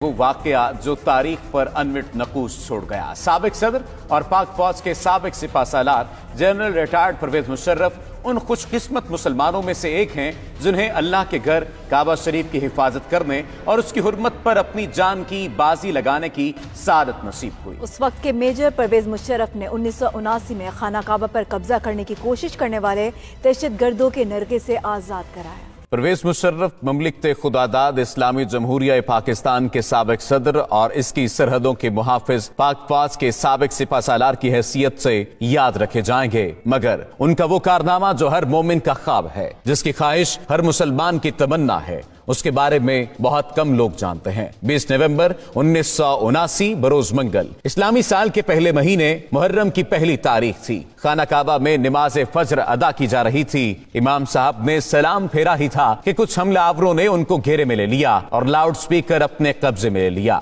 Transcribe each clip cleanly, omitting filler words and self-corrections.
وہ واقعہ جو تاریخ پر انمٹ نقوش چھوڑ گیا۔ سابق صدر اور پاک فوج کے سابق سپہ سالار جنرل ریٹائرڈ پرویز مشرف ان خوش قسمت مسلمانوں میں سے ایک ہیں جنہیں اللہ کے گھر کعبہ شریف کی حفاظت کرنے اور اس کی حرمت پر اپنی جان کی بازی لگانے کی سعادت نصیب ہوئی۔ اس وقت کے میجر پرویز مشرف نے 1979 میں خانہ کعبہ پر قبضہ کرنے کی کوشش کرنے والے دہشت گردوں کے نرغے سے آزاد کرایا۔ پرویز مشرف مملکت خداداد اسلامی جمہوریہ پاکستان کے سابق صدر اور اس کی سرحدوں کے محافظ پاک فوج کے سابق سپہ سالار کی حیثیت سے یاد رکھے جائیں گے، مگر ان کا وہ کارنامہ جو ہر مومن کا خواب ہے، جس کی خواہش ہر مسلمان کی تمنا ہے، اس کے بارے میں بہت کم لوگ جانتے ہیں۔ 20 نومبر 1979 بروز منگل اسلامی سال کے پہلے مہینے محرم کی پہلی تاریخ تھی۔ خانہ کعبہ میں نماز فجر ادا کی جا رہی تھی۔ امام صاحب نے سلام پھیرا ہی تھا کہ کچھ حملہ آوروں نے ان کو گھیرے میں لے لیا اور لاؤڈ سپیکر اپنے قبضے میں لے لیا۔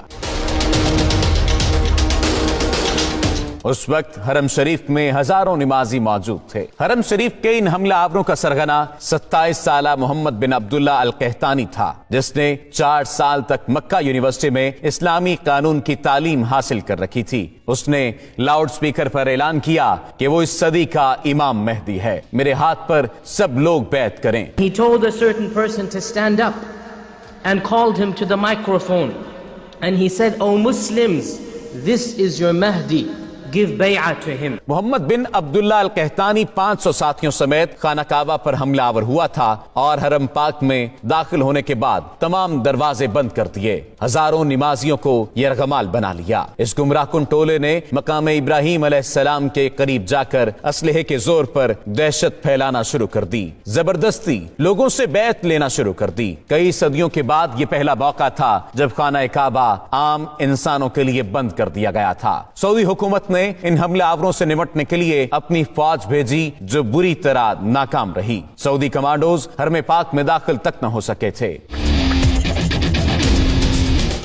اس وقت حرم شریف میں ہزاروں نمازی موجود تھے۔ حرم شریف کے ان حملہ آوروں کا سرغنہ 27 سالہ محمد بن عبداللہ القحطانی تھا، جس نے 4 سال تک مکہ یونیورسٹی میں اسلامی قانون کی تعلیم حاصل کر رکھی تھی۔ اس نے لاؤڈ سپیکر پر اعلان کیا کہ وہ اس صدی کا امام مہدی ہے، میرے ہاتھ پر سب لوگ بیعت کریں۔ He told a certain person to stand up and called him to the microphone and he said, "O Muslims, this is your Mahdi. Give bay'ah to him." Muhammad bin Abdullah Al Qahtani 500 ساتھیوں سمیت خانہ کعبہ پر حملہ آور ہوا تھا اور حرم پاک میں داخل ہونے کے بعد تمام دروازے بند کر دیے۔ ہزاروں نمازیوں کو یرغمال بنا لیا۔ اس گمراہ کن ٹولے نے مقام ابراہیم علیہ السلام کے قریب جا کر اسلحے کے زور پر دہشت پھیلانا شروع کر دی، زبردستی لوگوں سے بیعت لینا شروع کر دی۔ کئی صدیوں کے بعد یہ پہلا موقع تھا جب خانہ کعبہ عام انسانوں کے لیے بند کر دیا گیا تھا۔ سعودی حکومت نے ان حملہ آوروں سے نمٹنے کے لیے اپنی فوج بھیجی جو بری طرح ناکام رہی۔ سعودی کمانڈوز حرم پاک میں داخل تک نہ ہو سکے تھے۔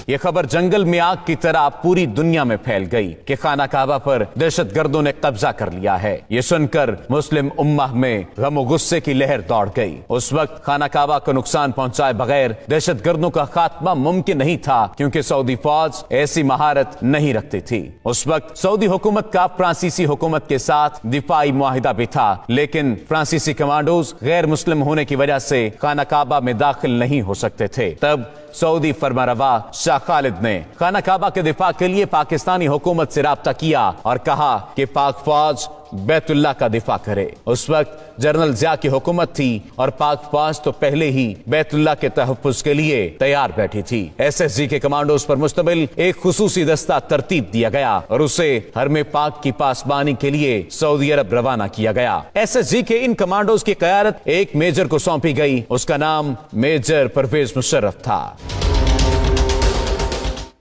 یہ خبر جنگل میں آگ کی طرح پوری دنیا میں پھیل گئی کہ خانہ کعبہ پر دہشت گردوں نے قبضہ کر لیا ہے۔ یہ سن کر مسلم امہ میں غم و غصے کی لہر دوڑ گئی۔ اس وقت خانہ کعبہ کو نقصان پہنچائے بغیر دہشت گردوں کا خاتمہ ممکن نہیں تھا، کیونکہ سعودی فوج ایسی مہارت نہیں رکھتی تھی۔ اس وقت سعودی حکومت کا فرانسیسی حکومت کے ساتھ دفاعی معاہدہ بھی تھا، لیکن فرانسیسی کمانڈوز غیر مسلم ہونے کی وجہ سے خانہ کعبہ میں داخل نہیں ہو سکتے تھے۔ تب سعودی فرمانروا شاہ خالد نے خانہ کعبہ کے دفاع کے لیے پاکستانی حکومت سے رابطہ کیا اور کہا کہ پاک فوج بیت اللہ کا دفاع کرے۔ اس وقت جنرل ضیاء کی حکومت تھی اور پاک فوج تو پہلے ہی بیت اللہ کے تحفظ کے لیے تیار بیٹھی تھی۔ SSG کے کمانڈوز پر مشتمل ایک خصوصی دستہ ترتیب دیا گیا اور اسے حرم پاک کی پاسبانی کے لیے سعودی عرب روانہ کیا گیا۔ SSG کے ان کمانڈوز کی قیادت ایک میجر کو سونپی گئی، اس کا نام میجر پرویز مشرف تھا۔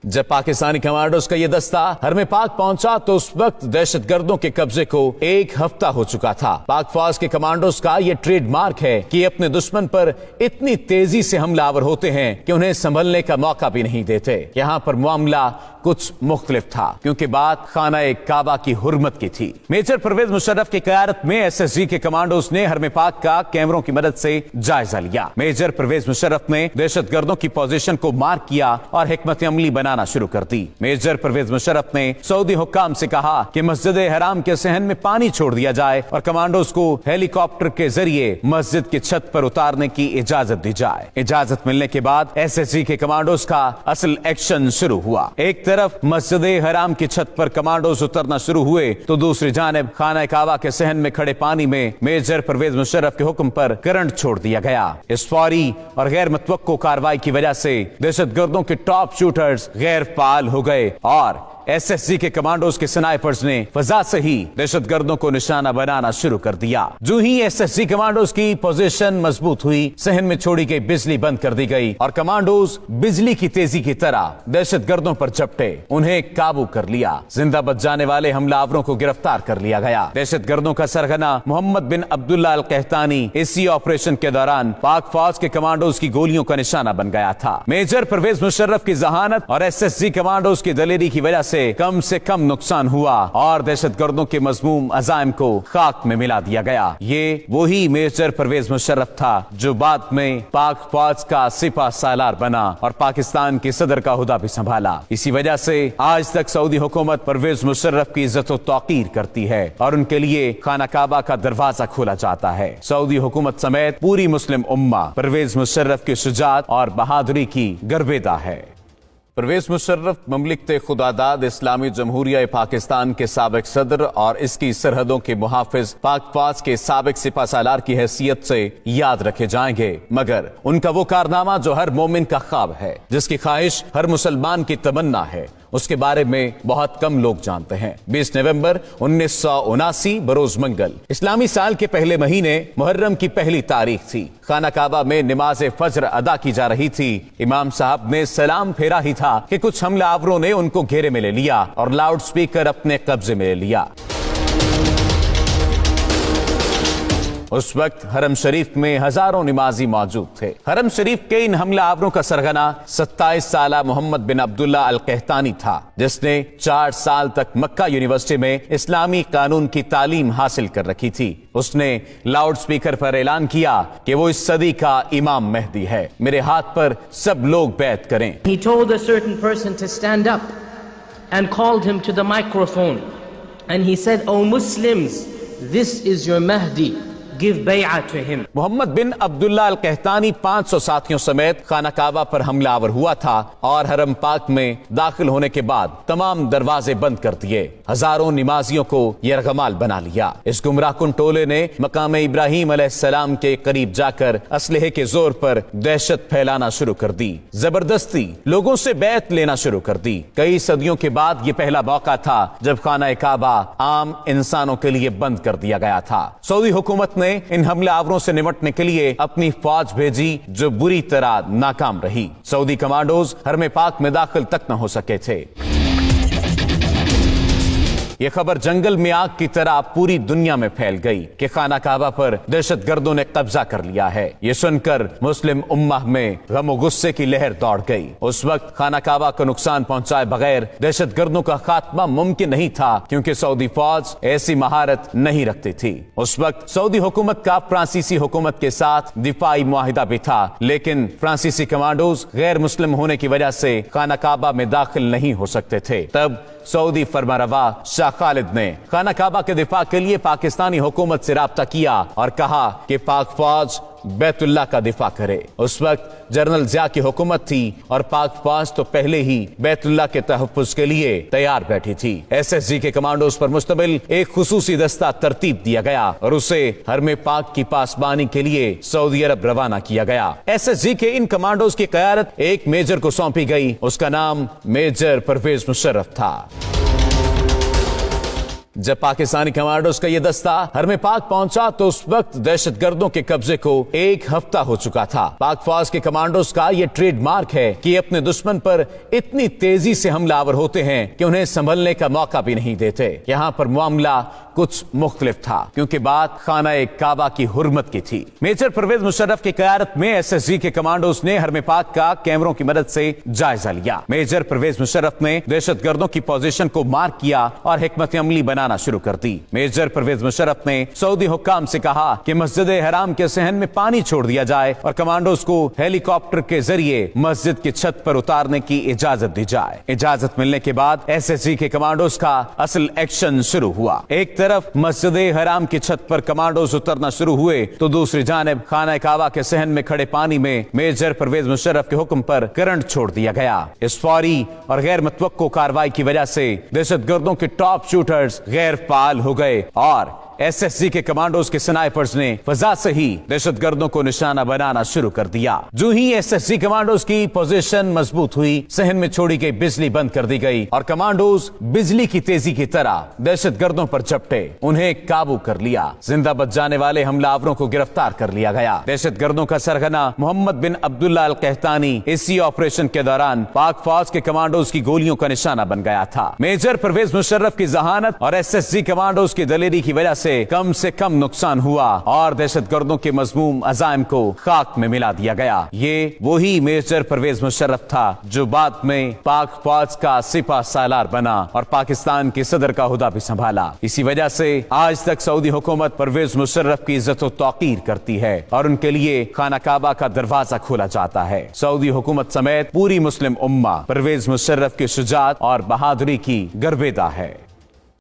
جب پاکستانی کمانڈوز کا یہ دستہ حرم پاک پہنچا تو اس وقت دہشت گردوں کے قبضے کو 1 ہفتہ ہو چکا تھا۔ پاک فوج کے کمانڈوز کا یہ ٹریڈ مارک ہے کہ یہ اپنے دشمن پر اتنی تیزی سے حملہ آور ہوتے ہیں کہ انہیں سنبھلنے کا موقع بھی نہیں دیتے۔ یہاں پر معاملہ کچھ مختلف تھا، کیونکہ بات خانہ کعبہ کی حرمت کی تھی۔ میجر پرویز مشرف کی قیادت میں SSG کے کمانڈوز نے حرم پاک کا کیمروں کی مدد سے جائزہ لیا۔ میجر پرویز مشرف نے دہشت گردوں کی پوزیشن کو مارک کیا اور حکمت عملی بنانا شروع کر دی۔ میجر پرویز مشرف نے سعودی حکام سے کہا کہ مسجد حرام کے صحن میں پانی چھوڑ دیا جائے اور کمانڈوز کو ہیلی کاپٹر کے ذریعے مسجد کی چھت پر اتارنے کی اجازت دی جائے۔ اجازت ملنے کے بعد SSG کے کمانڈوز کا اصل ایکشن شروع ہوا۔ ایک طرف مسجد حرام کی چھت پر کمانڈوز اترنا شروع ہوئے تو دوسری جانب خانہ کعبہ کے صحن میں کھڑے پانی میں میجر پرویز مشرف کے حکم پر کرنٹ چھوڑ دیا گیا۔ اس فوری اور غیر متوقع کارروائی کی وجہ سے دہشت گردوں کے ٹاپ شوٹرز غیر فعال ہو گئے اور SSG کے کمانڈوز کے سنائپرز نے فضا سے ہی دہشت گردوں کو نشانہ بنانا شروع کر دیا۔ جو ہی SSG کمانڈوز کی پوزیشن مضبوط ہوئی، صحن میں چھوڑی گئی بجلی بند کر دی گئی اور کمانڈوز بجلی کی تیزی کی طرح دہشت گردوں پر جھپٹے، انہیں قابو کر لیا۔ زندہ بچ جانے والے حملہ آوروں کو گرفتار کر لیا گیا۔ دہشت گردوں کا سرغنہ محمد بن عبداللہ القحطانی اسی آپریشن کے دوران پاک فوج کے کمانڈوز کی گولیوں کا نشانہ بن گیا تھا۔ میجر پرویز مشرف کی ذہانت اور SSG کمانڈوز کی دلیری کی وجہ سے से कम नुकसान हुआ और दहशतगर्दों के मजमूम अज़ाइम को खाक में मिला दिया गया। ये वही मेजर परवेज मुशर्रफ था जो बाद में पाक फौज का सिपा सालार बना और पाकिस्तान के सदर का हुदा भी संभाला। इसी वजह से आज तक सऊदी हुकूमत परवेज मुशर्रफ की इज्जत व तौकीर करती है और उनके लिए खाना काबा का दरवाजा खोला जाता है। सऊदी हुकूमत समेत पूरी मुस्लिम उम्मा परवेज मुशर्रफ की शुजाअत और बहादुरी की गर्वेदा है। परवेज मुशर्रफ ममलिकत खुदादाद इस्लामी जमहूरिया पाकिस्तान के साबिक सदर और इसकी सरहदों के मुहाफिज पाक फौज के साबिक सिपा सालार की हैसियत से याद रखे जाएंगे, मगर उनका वो कारनामा जो हर मोमिन का ख्वाब है, जिसकी ख्वाहिश हर मुसलमान की तमन्ना है, उसके बारे में बहुत कम लोग जानते हैं। 20 नवंबर 1979 बरोज मंगल इस्लामी साल के पहले महीने मुहर्रम की पहली तारीख थी। खाना काबा में नमाज फज्र अदा की जा रही थी। इमाम साहब ने सलाम फेरा ही था कि कुछ हमलावरों ने उनको घेरे में ले लिया और लाउड स्पीकर अपने कब्जे में ले लिया। उस वक्त हरम शरीफ में हजारों नमाजी मौजूद थे। हरम शरीफ के इन हमलावरों का सरगना 27 साला मोहम्मद बिन अब्दुल्ला अल कहतानी था, जिसने 4 साल तक मक्का यूनिवर्सिटी में इस्लामी कानून की तालीम हासिल कर रखी थी। उसने लाउड स्पीकर पर ऐलान किया कि वो इस सदी का इमाम मेहदी है, मेरे हाथ पर सब लोग बैत करें। He told a certain person to stand up and called him to the microphone and he said, "O Muslims, this is your Mahdi. Give bay'ah to him." Mohammad बिन अब्दुल्ला अल कहतानी 500 साथियों समेत खाना काबा पर हमलावर हुआ था और हरम पाक में दाखिल होने के बाद तमाम दरवाजे बंद कर दिए। हजारों नमाजियों को यरगमाल बना लिया। इस गुमराहकुन टोले ने मकाम इब्राहिम अलैहिस्सलाम के करीब जाकर असलहे के जोर पर दहशत फैलाना शुरू कर दी। जबरदस्ती लोगों से बैत लेना शुरू कर दी। कई सदियों के बाद ये पहला मौका था जब खाना काबा आम इंसानों के लिए बंद कर दिया गया था। सऊदी हुकूमत ने इन हमलावरों से निपटने के लिए अपनी फौज भेजी जो बुरी तरह नाकाम रही। सऊदी कमांडोज हरम पाक में दाखिल तक न हो सके थे। यह खबर जंगल में आग की तरह पूरी दुनिया में फैल गई कि खाना काबा पर दहशतगर्दों ने कब्जा कर लिया है। ये सुनकर मुस्लिम उम्मा में गम और गुस्से की लहर दौड़ गई। उस वक्त खाना काबा को नुकसान पहुंचाए बगैर दहशतगर्दों का खात्मा मुमकिन नहीं था, क्योंकि सऊदी फौज ऐसी महारत नहीं रखती थी। उस वक्त सऊदी हुकूमत का फ्रांसीसी हुकूमत के साथ दिफाई मुआहिदा भी था, लेकिन फ्रांसीसी कमांडोज गैर मुस्लिम होने की वजह से खाना काबा में दाखिल नहीं हो सकते थे। तब सऊदी फरमारवा शाह खालिद ने खाना काबा के दिफा के लिए पाकिस्तानी हुकूमत से राब्ता किया और कहा कि पाक फौज बैतुल्लाह का दिफा करे। उस वक्त जनरल जिया की हुकूमत थी और पाक फौज तो पहले ही बैतुल्लाह के तहफ्फुज के लिए तैयार बैठी थी। एसएसजी के कमांडोज पर मुश्तमिल एक खुसूसी दस्ता तरतीब दिया गया और उसे हरम पाक की पासबानी के लिए सऊदी अरब रवाना किया गया। एसएसजी के इन कमांडोज की क़यादत एक मेजर को सौंपी गई। उसका नाम मेजर परवेज मुशर्रफ था। जब पाकिस्तानी कमांडोज का यह दस्ता हरम पाक पहुंचा तो उस वक्त दहशतगर्दों के कब्जे को 1 हफ्ता हो चुका था। पाक फौज के कमांडोज का यह ट्रेडमार्क है कि अपने दुश्मन पर इतनी तेजी से हमलावर होते हैं कि उन्हें संभलने का मौका भी नहीं देते। यहाँ पर मामला कुछ मुख्तलिफ था, क्योंकि बात खाना काबा की हुर्मत की थी। मेजर परवेज मुशर्रफ की क़यादत में एसएसजी के कमांडोज ने हरम पाक का कैमरों की मदद से जायजा लिया। मेजर परवेज मुशर्रफ ने दहशतगर्दों की पोजीशन को मार्क किया और हिकमत अमली बनाना शुरू कर दी। मेजर परवेज मुशर्रफ ने सऊदी हुक्काम से कहा कि मस्जिद हराम के सहन में पानी छोड़ दिया जाए और कमांडोज को हेलीकॉप्टर के जरिए मस्जिद की छत पर उतारने की इजाजत दी जाए। इजाजत मिलने के बाद एसएसजी के कमांडोज का असल एक्शन शुरू हुआ। एक तरफ मस्जिद हराम की छत पर कमांडोज उतरना शुरू हुए तो दूसरी जानिब खाना काबा के सहन में खड़े पानी में मेजर परवेज मुशर्रफ के हुक्म पर करंट छोड़ दिया गया। इस फौरी और गैर मुतवक्को कार्रवाई की वजह से दहशतगर्दों के टॉप शूटर्स गैर फाल हो गए और एसएसजी के कमांडोज के स्नाइपर्स ने फजा से ही दहशतगर्दों को निशाना बनाना शुरू कर दिया। जो ही एसएसजी कमांडोज की पोजीशन मजबूत हुई, सहन में छोड़ी गई बिजली बंद कर दी गई और कमांडोज बिजली की तेजी की तरह दहशतगर्दों पर झपटे, उन्हें काबू कर लिया। जिंदा बच जाने वाले हमलावरों को गिरफ्तार कर लिया गया। दहशतगर्दों का सरगना मोहम्मद बिन अब्दुल्ला अल कहतानी इसी ऑपरेशन के दौरान पाक फौज के कमांडोज की गोलियों का निशाना बन गया था। मेजर परवेज मुशर्रफ की जहानत और एसएसजी कमांडोज की दलेरी की वजह से कम नुकसान हुआ और दहशत गर्दों के मजमूम अजाइम को खाक में मिला दिया गया। ये वही मेजर परवेज मुशर्रफ था जो बाद में पाक फौज का सिपा सालार बना और पाकिस्तान के सदर का हुदा भी संभाला। इसी वजह से आज तक सऊदी हुकूमत परवेज मुशर्रफ की इज्जत व तौकीर करती है और उनके लिए खाना काबा का दरवाजा खोला जाता है। सऊदी हुकूमत समेत पूरी मुस्लिम उम्मा परवेज मुशर्रफ की शुजाअत और बहादुरी की गर्वेदा है।